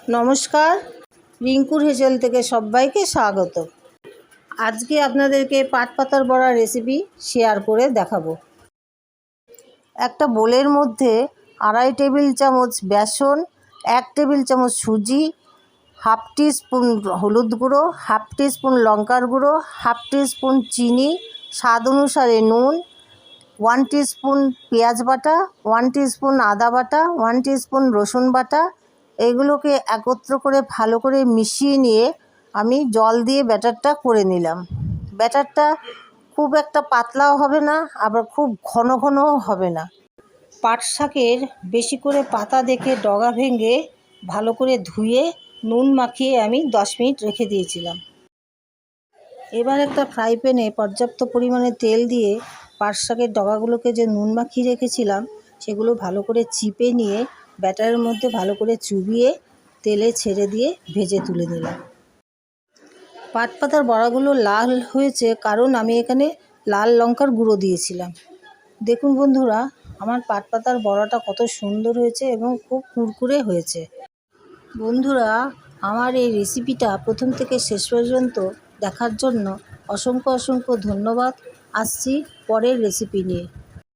নমস্কার, রিঙ্কুর হেসেল থেকে সবাইকে স্বাগত। আজকে আপনাদেরকে পাট পাতার বড়া রেসিপি শেয়ার করে দেখাবো। একটা বোলের মধ্যে 2.5 টেবিল চামচ বেসন, 1 টেবিল চামচ সুজি, হাফ টিস্পুন হলুদ গুঁড়ো, হাফ টিস্পুন লঙ্কার গুঁড়ো, হাফ টিস্পুন চিনি, স্বাদ অনুসারে নুন, 1 টিস্পুন পেঁয়াজ বাটা, 1 টিস্পুন আদা বাটা, 1 টিস্পুন রসুন বাটা, এইগুলোকে একত্র করে ভালো করে মিশিয়ে নিয়ে আমি জল দিয়ে ব্যাটারটা করে নিলাম। ব্যাটারটা খুব একটা পাতলাও হবে না, আবার খুব ঘন ঘনও হবে না। পাট শাকের বেশি করে পাতা দেখে ডগা ভেঙে ভালো করে ধুয়ে নুন মাখিয়ে আমি 10 মিনিট রেখে দিয়েছিলাম। এবার একটা ফ্রাই প্যানে পর্যাপ্ত পরিমাণে তেল দিয়ে পাট শাকের ডগাগুলোকে যে নুন মাখিয়ে রেখেছিলাম সেগুলো ভালো করে চিপে নিয়ে ব্যাটারের মধ্যে ভালো করে চুবিয়ে তেলে ছেড়ে দিয়ে ভেজে তুলে নিলাম। পাট পাতার বড়াগুলো লাল হয়েছে কারণ আমি এখানে লাল লঙ্কার গুঁড়ো দিয়েছিলাম। দেখুন বন্ধুরা, আমার পাট পাতার বড়াটা কত সুন্দর হয়েছে এবং খুব কুরকুরে হয়েছে। বন্ধুরা, আমার এই রেসিপিটা প্রথম থেকে শেষ পর্যন্ত দেখার জন্য অসংখ্য ধন্যবাদ। আসছি পরের রেসিপি নিয়ে।